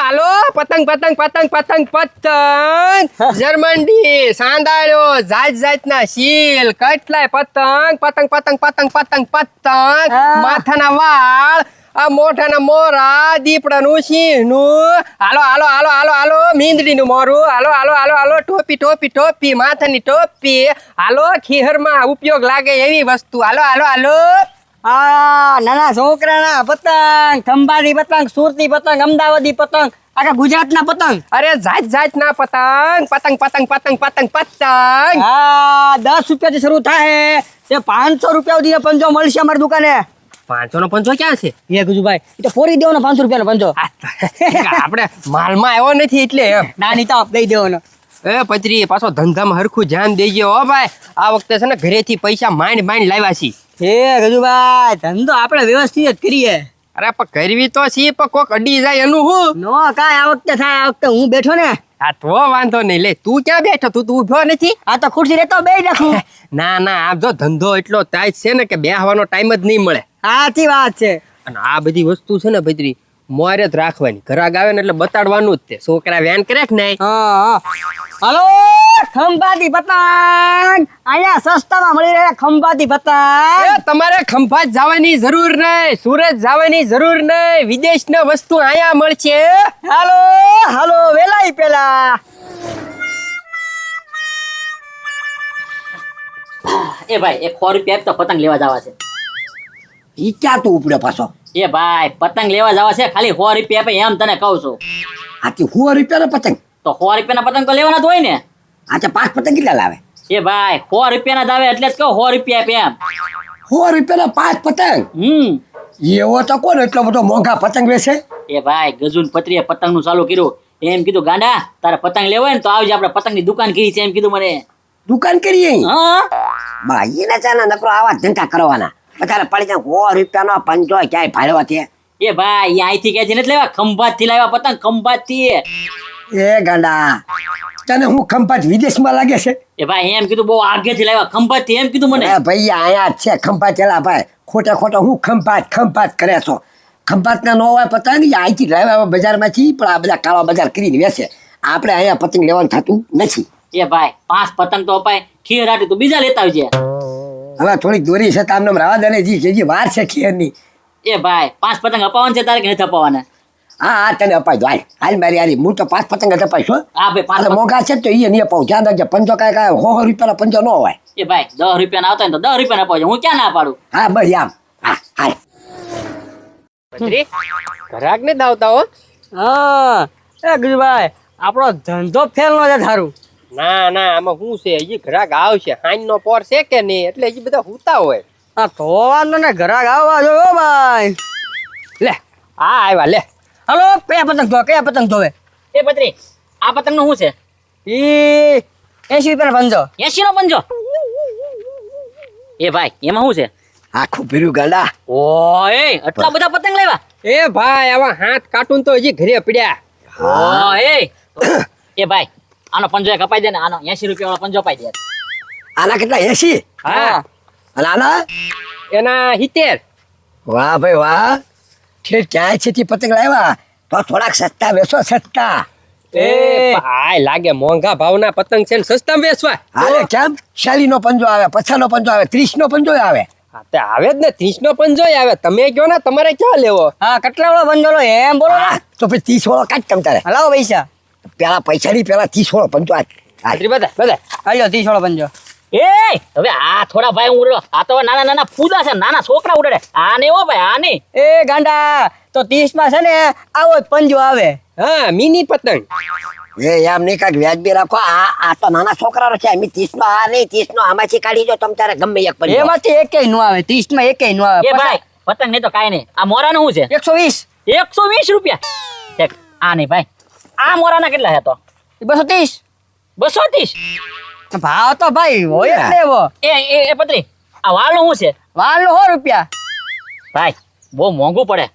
હાલો પતંગ પતંગ પતંગ પતંગ પતંગ જર્મંડી સાંદાળ્યો જાતના શીલ કેટલાય પતંગ પતંગ પતંગ પતંગ પતંગ પતંગ માથાના વાળ આ મોઢાના મોરા દીપડાનું સિંહનું હાલો હાલો હાલો હાલો હાલો મીંદડીનું મોરું હાલો હાલો હાલો હાલો ટોપી ટોપી ટોપી માથાની ટોપી હાલો ખીહરમાં ઉપયોગ લાગે એવી વસ્તુ હાલો હાલો હાલો નાના છોકરાના પતંગ ખંભાતી પતંગ સુરતી પતંગ અમદાવાદી પતંગ આખા ગુજરાતના પતંગ અરે જાતના પતંગ પતંગ પતંગ પતંગ પતંગ પતંગ 10 રૂપિયાથી શરૂ થાય તે 500 રૂપિયા સુધી પંજો મળશે અમારી દુકાને 500 નો પંચો ક્યાં છે એ ગુજુભાઈ એ તો ફોરી દેવાનો 500 રૂપિયાનો પંજો આપણે માલમાં આવ્યો નથી એટલે એમ નાની તો દઈ દેવાનો એ પત્રી પાછો ધંધામાં હરખું ધ્યાન દેજો હો ભાઈ આ વખતે છે ને ઘરેથી પૈસા માંડ લાવ્યા છી હે ગજુભાઈ ધંધો આપણે વ્યવસ્થિત જ કરીએ અરે પણ કરવી તો છી પણ કોક અડી જાય એનું હું નો કાંઈ આ વખતે થાય આ વખતે હું બેઠો ને હા તો વાંધો નહીં લે તું ક્યાં બેઠો તું ઉભો નથી આ તો ખુરશી રહેતો બે નાખું ના આમ જો ધંધો એટલો તાજ છે ને કે બેહવાનો ટાઈમ જ નહીં મળે સાચી વાત છે અને આ બધી વસ્તુ છે ને ભદ્રી મોરે જ રાખવાની ઘરાક આવે ને એટલે બતાડવાનું જ તે છોકરા વેન કરે કે નહીં હલો ખંભાતી પતંગ અહીંયા સસ્તામાં મળી રહ્યા ખંભાતી પતંગ તમારે ખંભાત જવાની જરૂર નહીં સુરત જવાની જરૂર નહીં વિદેશની વસ્તુ અહીંયા મળશે હાલો હાલો વેલાઈ પેલા એ ભાઈ એક 100 રૂપિયા તો પતંગ લેવા જવા છે ઈ ક્યાં તું ઉપડે પાછો એ ભાઈ પતંગ લેવા જવા છે ખાલી 100 રૂપિયા આપે એમ તને કહું છું આથી 100 રૂપિયાનો પતંગ તો 100 રૂપિયાના પતંગ તો લેવાના જ હોય ને આ તો 5 પતંગ કેટલા લાવે એ ભાઈ 100 રૂપિયાના જ આવે એટલે જ કહું 100 રૂપિયા આપે એમ 100 રૂપિયાના 5 પતંગ એવો તો કોણ એટલો બધો મોંઘા પતંગ વેચે એ ભાઈ ગજુન પત્રીએ પતંગ નું ચાલુ કર્યું એમ કીધું ગાંડા તારે પતંગ લેવો હોય ને તો આવજે આપણે પતંગની દુકાન કરી છે એમ કીધું મને દુકાન કરીએ હા બા એને ચાલે નકરો આવા ધંધા કરવાના બધાને પડી જાય 100 રૂપિયાનો પંજો ક્યાંય ભાડવા તે એ ભાઈ અહીંથી ક્યાંથી નથી લેવા ખંભાત થી લાવ્યા પતંગ ખંભાત થી એ ગાંડા તને હું ખંભાત વિદેશમાં લાગે છે એ ભાઈ એમ કીધું બહુ આગેથી લાવ્યા ખંભાત થી એમ કીધું મને એ ભાઈ આયા જ છે ખંભાત એલા ભાઈ ખોટે હું ખંભાત કરે છો ખંભાત ના ન હોય પતંગ અહીંથી લાવ્યા બજારમાંથી પણ આ બધા કાળા બજાર કરીને વેચે આપણે અહીંયા પતંગ લેવાનું થતું નથી એ ભાઈ 5 પતંગ તો અપાય ખીર હાટી તું બીજા લેતા આવજે હવે થોડીક દોરી છે તામને રાવા દે જી વાર છે ખીરની એ ભાઈ 5 પતંગ અપાવવાનું છે તારે કે નથી અપાવવાના હા તને અપાઈ દો હાલ મારી હારી હું તો 5 પતંગ જ અપાઈશું હા ભાઈ 5 મોંઘા છે તો એ નહીં અપાવું ધ્યાન રાખજે પંજો કાંઈ 100 રૂપિયાનો પંજો ન હોય એ ભાઈ 10 રૂપિયા આવતા ને તો 10 રૂપિયા અપાવજો હું ક્યાં ના પાડું હા બસ આમ હા હાલ ભદ્રી ઘરાક ને દાવતા હો હા એ ગજુભાઈ આપણો ધંધો ફેલ નો છે થારું ના આમાં શું છે હજી ઘરાક આવશે હાંજ નો પોર છે કે નહીં એટલે હજી બધા હુતા હોય આ ધોવાનો ને ઘરાક આવવા જો ભાઈ લે આ આવ્યા લે હલો કયા પતંગ ધોવે એ પત્રી આ પતંગ નું શું છે ઈ 80 રૂપિયાનો પંજો 80 નો પંજો એ ભાઈ એમાં શું છે આખું પીર્યું ગાંડા ઓય આટલા બધા પતંગ લેવા એ ભાઈ આવા હાથ કાટુન તો હજી ઘરે પડ્યા ઓય એ ભાઈ આનો પંજો એક અપાઈ દે ને આનો 80 રૂપિયા વાળો પંજો અપાઈ દે આના કેટલા 80 હા અને આના એના 70 વાહ ભાઈ વાહ ઠેર ક્યાંય છે પતંગ લાવ્યા તો થોડાક સસ્તા વેચો સસ્તા એ ભાઈ લાગે મોંઘા ભાવના પતંગ છે ને સસ્તામાં વેચવા હાલે કેમ 40 નો પંજો આવે 50 નો પંજો આવે 30 નો પંજો આવે હા તે આવે જ ને 30 નો પંજો આવે તમે કયો ને તમારે ક્યાં લેવો હા કેટલા વાળો પંજો લો એમ બોલો હા, તો પછી 30 વાળો કાઢ તમ તારે હલાવો પૈસા પેલા પૈસા ની પેલા 30 વાળો પંજો હાલ ભદ્રી બધા હાલ્યો 30 વાળો પંજો એ હવે આ થોડા ભાઈ ઉડો આ તો નાના ફૂદા છે નાના છોકરા ઉડે આને હો ભાઈ આને એ ગાંડા તો 30 માં છે ને આવો જ પંજો આવે હા મિની પતંગ એ એમ નહીં કાંઈક વ્યાજબી રાખો આ તો નાના છોકરાનો છે એમ 30 નો આ નહીં 30 નો આમાંથી કાઢી દો તમ તારે ગમે એક પંજો એમાંથી એકેય નો આવે 30 માં એકેય નો આવે એ ભાઈ પતંગ નહીં તો કાઈ નહીં આ મોરાનું શું છે 120 120 રૂપિયા ઠીક આ નહીં ભાઈ આ મોરાના કેટલા છે તો 230 230 ભાવ તો ભાઈ હોય જ ને એવો એ પત્રી આ વાળનું શું છે વાળનો 100 રૂપિયા ભાઈ બહુ મોંઘું પડે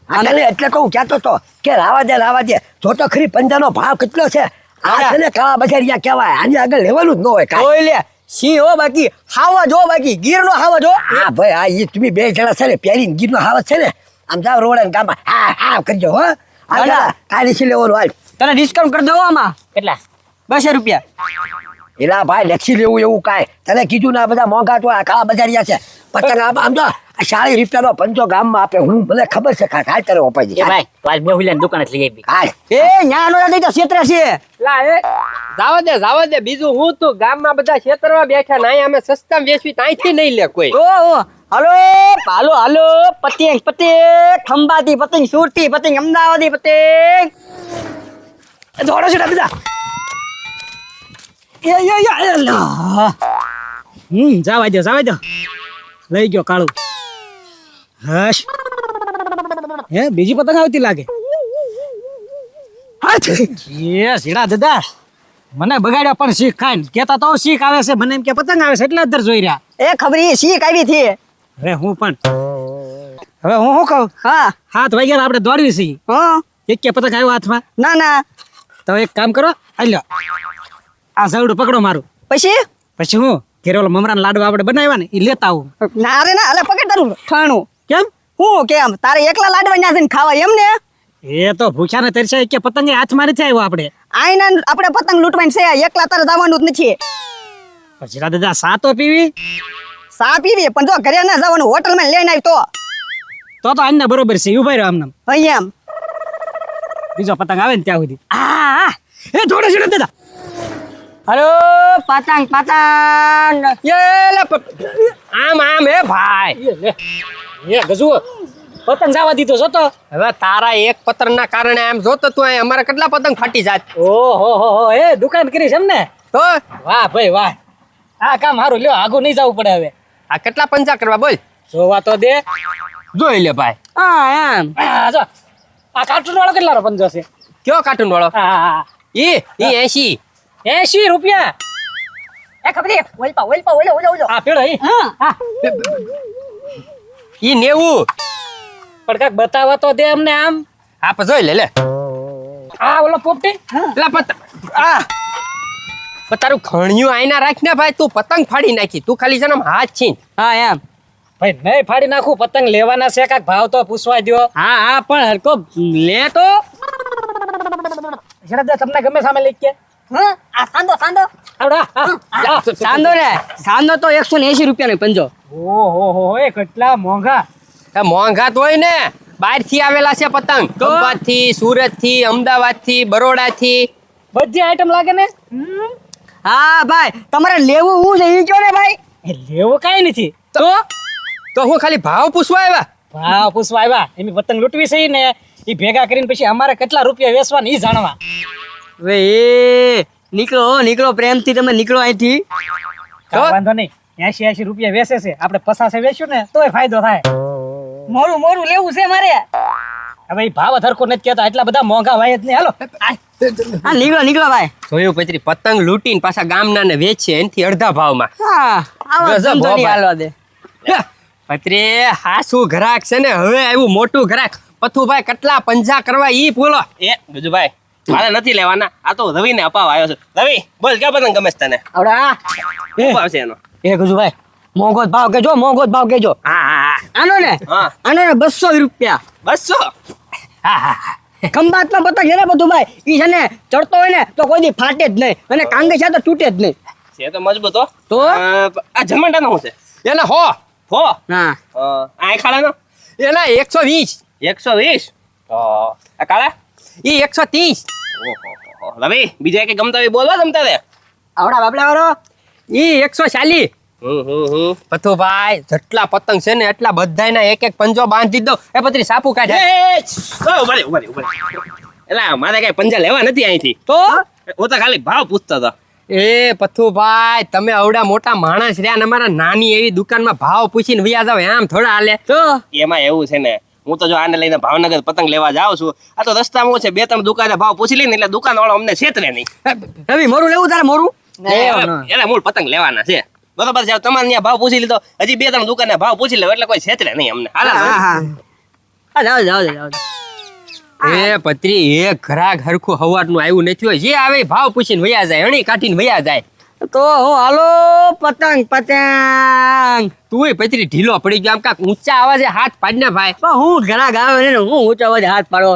આને એટલે કહું કહેતો તો કે રાવા દે જો તો ખરી પંજાનો ભાવ કેટલો છે આ છે ને કાળા બજારિયા કહેવાય આની આગળ લેવાનું જ ન હોય કાંઈ ઓય લે સિંહ હો બાકી હાવા જો બાકી ગીર નો હાવા જો હા ભાઈ આ ઈ તમે બે જણા છે ને પહેરીને ગીરનો હાવત છે ને આમ જાવ રોડે ને ગામમાં હા કરજો હો હાલ દાદા. કાંઈ નથી લેવાનું હાલ તને ડિસ્કાઉન્ટ કરી દો આમાં કેટલા 200 રૂપિયા. એલા ભાઈ લેખી લેવું એવું કાંઈ તને કીધું ને આ બધા મોંઘા તો આ કાળા બજારિયા છે પતંગ આમ જો આ 40 રૂપિયાનો પંચો ગામમાં આપે હું મને ખબર છે કાંઈ હાલ તારે અપાઈ એ દે ભાઈ તો આજ મેહુલિયાની દુકાને જ લઈ આવી હાલ એ ન્યા નો દઈ તો ક્ષેત્ર છે. લા એ જાવા દે બીજું હું તું ગામમાં બધા ખેતરમાં બેઠા ને અહીંયા અમે સસ્તામાં વેચવી ત્યાંથી નહીં લે કોઈ ઓ હાલો હાલો પતંગ ખંભાતી પતંગ સુરતી પતંગ અમદાવાદી પતંગ દોડો છે બધા જવા દો લઈ ગયો કાળું હશ હે બીજી પતંગ આવતી લાગે એ સીડા દાદા મને બગાડ્યા પણ શીખ ખાઈને કેતા તો શીખ આવે છે મને એમ કે પતંગ આવે છે એટલે અધર જોઈ રહ્યા એ ખબરી શીખ આવી થી. હવે હું પણ હવે હું શું કહું હા 7 વાગ્યા આપણે દોડવી છીએ હા એક કે પતંગ આવ્યો હાથમાં ના ના તો એક કામ કરો આલ્યો આ ઝવડું પકડો મારું પછી હું ઘેરે ઓલો મમરાના લાડવા આપણે બનાવ્યા ને એ લેતા આવું ના રે ના અલે પકડ તારું ઠાણું કેમ હું કેમ તારે એકલા લાડવા ન્યા જઈને ખાવા એમ ને એ તો ભૂખ્યા ને તરસ્યા કે પતંગ હાથમાં નથી આવ્યો આપણે આઈના આપણે પતંગ લૂંટવાની છે એકલા તારે જવાનું જ નથી. પછી દાદા સા તો પીવી સા પીવી પણ જો ઘરે ના જવાનું હોટલમાં લઈને આવી તો આને બરોબર છે ઉભા રહ્યો આમને અહીંયા બીજો પતંગ આવે ને ત્યાં સુધી આ એ થોડે છે દાદા હલો પતંગ આમ હે ભાઈ એ ગજુ પતંગ જવા દીધો જોતો હવે તારા એક પત્રના કારણે આમ જોતો તું અહીં અમારા કેટલા પતંગ ફાટી જાત ઓહો હો એ દુકાન કરીશ એમ ને તો વાહ ભાઈ વાહ આ કામ હારું લ્યો આગું નહીં જવું પડે હવે આ કેટલા પંચા કરવા બોલ જોવા તો દે જોઈ લે ભાઈ હા એમ જો આ કાર્ટૂન વાળો કેટલાનો પંજો છે કયો કાર્ટૂન વાળો હા ઈ 80 80 રૂપિયા એ ખબરી ઓલપા આ પેડો ઈ હા ઈ 90 પણ કાક બતાવા તો દે અમને આમ આ પછી જોઈ લે આ ઓલો પોપટી પેલા તારું ખણિયું આઈના રાખ ને ભાઈ તું પતંગ ફાડી નાખી તું ખાલી જન્મ હાથ છીન હા એમ ભાઈ નહીં ફાડી નાખું પતંગ લેવાના છે કાક ભાવ તો પૂછવા દ્યો હા પણ હરકો લે તો શરદા તમને ગમે સામે લઈ કે હા આ સાંદો આવડા હા સાંદો તો 180 રૂપિયાનો પંજો. ઓહો હો એ કેટલા મોંઘા એ મોંઘા તો હોય ને બહાર થી આવેલા છે પતંગ ખંભાત થી સુરત થી અમદાવાદ થી બરોડા થી બધી આઈટમ લાગે ને હા ભાઈ તમારે લેવું હું છે ઈ કયો ને ભાઈ એ લેવું કાંઈ નથી તો હું ખાલી ભાવ પૂછવા આવ્યા ભાવ પૂછવા આવ્યા એની પતંગ લૂંટવી છે ને એ ભેગા કરીને પછી અમારે કેટલા રૂપિયા વેચવાના ઈ જાણવા હવે એ નીકળો પ્રેમથી તમે નીકળો અહીંથી. કાંઈ વાંધો નહીં 80 રૂપિયા વેચે છે આપણે 50 વેચ્યું ને તોય ફાયદો થાય મોરું લેવું છે મારે. હવે ઈ ભાવ ધરકો નથી કહેતા એટલા બધા મોંઘા હોય જ નહીં હાલો હા નીકળો ભાઈ. જોયું પત્રી પતંગ લૂંટીને પાછા ગામના ને વેચે એનથી અડધા ભાવમાં હા આવા ગજબ ધંધો હો નહીં ભાઈ. હાલવા દે. પત્રી હાસુ ઘરાક છે ને હવે આવ્યું મોટું ઘરાક પથુભાઈ કેટલા પંજા કરવા ઈ બોલો એ ગજુભાઈ મારે નથી લેવાના આ તો રવિ ને અપાવ આવ્યો છે રવિ બોલ ક્યાં પતંગ ગમે છે તને આવડા શું ભાવ છે એનો એ ગજુભાઈ મોંઘો જ ભાવ કેજો હા હા આનો ને હા 200 રૂપિયા. 200 ખંભાતમાં પતંગ છે ને બધું ભાઈ ઈ છે ને ચડતો હોય ને તો કોઈ દી ફાટે જ નહીં અને કાંગે છે તો તૂટે જ નહીં. છે તો મજબૂત હો તો? આ જમંડા નું છે એના હો હો હા આ ખાડા નો એના 120 120 આ કાળા ઈ 130 ઓહો રવિ બીજા કે ગમતા હોય બોલવા જમતા રે આવડા બાપડા વાળો ઈ 140 પથુભાઈ જેટલા પતંગ છે ને એટલા બધાયના એક એક પંજો બાંધી દો એ પત્રી સાપુ કાઢે ઉભા એટલે મારે કઈ પંજા લેવા નથી અહીંથી તો હું તો ખાલી ભાવ પૂછતો હતો એ પથુભાઈ તમે આવડા મોટા માણસ રહ્યા ને અમારા નાની એવી દુકાનમાં ભાવ પૂછીને વયા જાવ આમ થોડા હાલે તો એમાં એવું છે ને હું તો જો આને લઈને ભાવનગર પતંગ લેવા જાઉં છું આ તો રસ્તામાં છે 2-3 દુકાને ભાવ પૂછી લઈને એટલે દુકાન વાળો અમને છેતરે નહીં રવિ મોરું લેવું તારે મોરું એટલે મૂળ પતંગ લેવાના છે બરોબર છે તમારે ત્યાં ભાવ પૂછી લીધો હજી 2-3 દુકાને ભાવ પૂછી લે એટલે કોઈ છેતરે નહીં અમને હાલ જાવ એ પત્રી એ ઘરાક હરખું હવારનું આવ્યું નથી હોય જે આવે ભાવ પૂછીને વયા જાય હણી કાઢીને વયા જાય તો હું હાલો પતંગ તુંય પત્રી ઢીલો પડી ગયો આમ કાક ઊંચા અવાજે હાથ પાડીને ભાઈ પણ હું ઘણા ગાવે ને હું ઊંચા અવાજે હાથ પાડો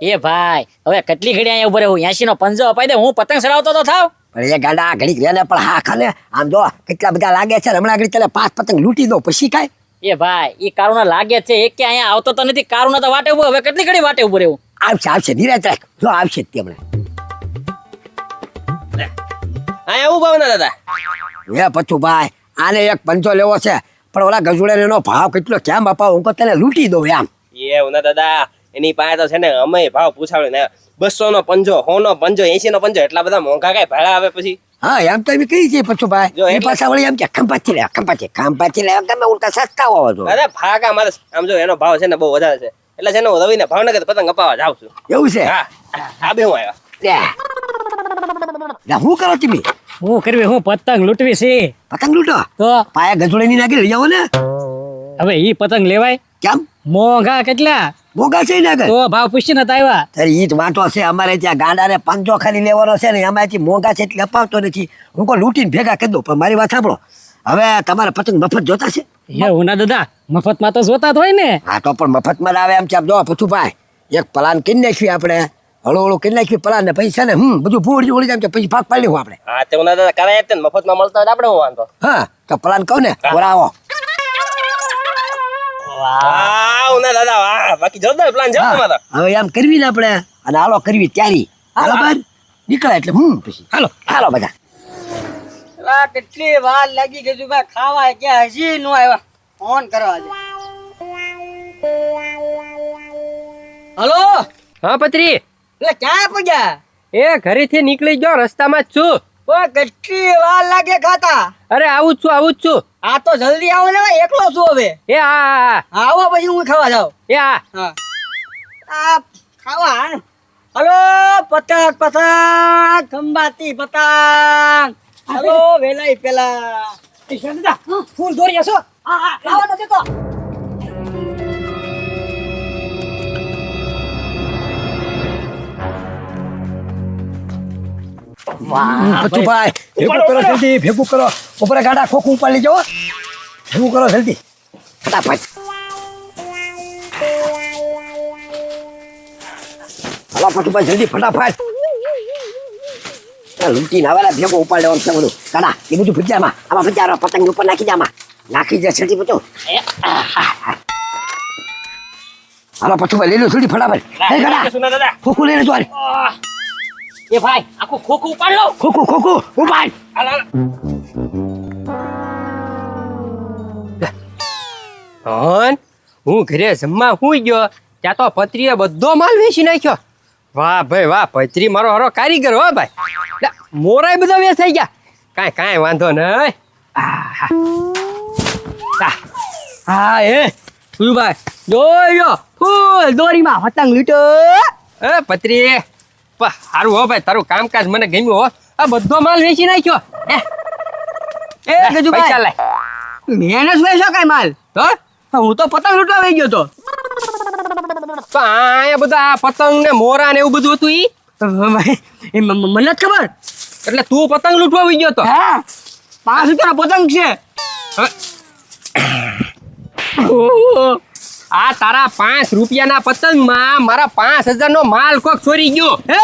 એ ભાઈ હવે કેટલી ઘડી અહીંયા ઉભો રહું 80 નો પંજો અપાઈ દે હું પતંગ ચડાવતો તો થાવ પણ એ ગાંડા ઘડીક રહે ને પણ હા ખાને આમ જો કેટલા બધા લાગે છે ને હમણાં ઘડી ચાલે 5 પતંગ લૂંટી દો પછી કાંઈ એ ભાઈ ઈ કારુના લાગે છે એક કે અહીંયા આવતો તો નથી કારુના તો વાટે ઉભો હવે કેટલી ઘડી વાટે ઉભો રહેવું આવશે નિરાત રાખ જો આવશે જ તેમણે હા એવું ભાવના દાદા એ પછું ભાઈ આને એક પંચો લેવો છે પણ ઓલા ગજુડે એનો ભાવ કેટલો કેમ અપાવ હું તને લૂંટી દઉં એમ એવું ના દાદા એની પાસે તો છે ને અમે ભાવ પૂછાડ્યો ને 200 નો પંજો 100 નો પંજો 80 નો પંજો એટલા બધા મોંઘા કઈ ભાડા આવે પછી હા એમ તો એમ કહી છે પછું ભાઈ જો એ એટલે- પાછા વળી એમ કે ખંભાથી લે ગમે ઉલટા સસ્તા હોવા જો દાદા ભાગા મારે આમ જો એનો ભાવ છે ને બહુ વધારે છે એટલે છે ને હું રવિને ભાવનગર પતંગ અપાવવા જાઉં છું એવું છે હા આ બે હું આવ્યા લે હું કરો તમે હું કરવી હું પતંગ લૂંટવી છે પતંગ લૂંટો તો પાયા ગજોડે ની નાખી લઈ આવો ને હવે ઈ પતંગ લેવાય કેમ મોંઘા કેટલા મોગા છે ને આગળ તો ભાવ પૂછીને તો આવ્યા તારે ઈ જ વાંટો છે અમારે ત્યાં ગાડાને પંજો ખાલી લેવાનો છે ને એમાંથી મોંઘા છે એટલે અપાવતો નથી હું કોઈ લૂંટીને ભેગા કરી દઉં પણ મારી વાત સાંભળો હવે તમારે પતંગ મફત જોતા છે હે ઉના દાદા મફતમાં તો જોતા જ હોય ને હા તો પણ મફતમાં જ આવે એમ છે આમ જો પૂછું ભાઈ એક પ્લાન કરી નાખ્યું આપણે હળો હળો કરી નાખ્યું પ્લાન ને પૈસા ને બધું ભૂળી ઓળી જાય પછી ભાગ પાડી લેવું આપણે હા તે હું દાદા કરાય જ ને મફતમાં મળતા હોય તો આપણે હું વાંધો હા તો પ્લાન કહું ને બોલાવો વાહ ના દાદા વાહ બાકી જોરદાર પ્લાન છે હો તમારો હવે એમ કરવી ને આપણે અને હાલો કરવી ત્યારી હાલો બહાર નીકળે એટલે પછી હાલો હાલો બધા આ કેટલી વાર લાગી ગઈ ભાઈ ખાવા ક્યાં હજી નો આવ્યા ફોન કરવા દે હલો હા પત્રી એટલે ક્યાં પગ્યા એ ઘરેથી નીકળી ગયો રસ્તામાં જ છું ઓય કેટલી વાર લાગે ખાતા અરે આવું જ છું આ તો જલ્દી આવો ને ભાઈ, એકલો છું હવે એ હા આવો પછી હું ખાવા જાઉં એ હા હા આ ખાવા હા ને. હલો પતંગ પતંગ ખંભાતી પતંગ હલો વેલાઈ પેલા ફૂલ દોરી હશો હા હા ખાવા નથી તો પછું ભાઈ ભેગું કરો જલ્દી ભેગું કરો ઉપર ગાડા ખોખું ઉપાડી લેજો ભેગું કરો જલ્દી ફટાફટ હાલો પછું જલ્દી ફટાફટ લૂંટીને આવેલા ભેગું ઉપાડી લેવાનું છે બધું ગાડા એ બધું ભજીયામાં આમાં ભજીયા પતંગ ઉપર નાખી દે આમાં નાખી દે છેટી બધું હાલો પછું લઈ લો જલ્દી ફટાફટ હે ગાડા સુના દાદા ખોખું લઈને જો એ ભાઈ આખું ખોખું ઉપાડ લો ખોખું ઉપાડ હન હું ઘરે જમવા હુઈ ગયો ત્યાં તો પત્રીએ બધો માલ વેચી નાખ્યો વાહ ભાઈ વાહ પત્રી મારો હારો કારીગર હો ભાઈ લે, મોરાય બધા વેચાઈ ગયા કાંઈ વાંધો નહીં હા એ ભાઈ જોયો ફૂલ દોરીમાં પતંગ લૂટો એ પત્રી સારું હો ભાઈ તારું કામકાજ મને ગમ્યું હો આ બધો માલ વેચી નાખ્યો એ ગજુ પૈસા ભાઈ લાય મહેનત વેચો કઈ માલ તો હું તો પતંગ લૂંટવા વહી ગયો તો તો આયા બધા આ પતંગ ને મોરા ને એવું બધું હતું ઈ મને જ ખબર એટલે તું પતંગ લૂંટવા આવી ગયો તો હા 5 રૂપિયાનો પતંગ છે ઓહો, આ તારા 5 રૂપિયાના પતંગમાં મારા 5000 નો માલ કોક ચોરી ગયો હે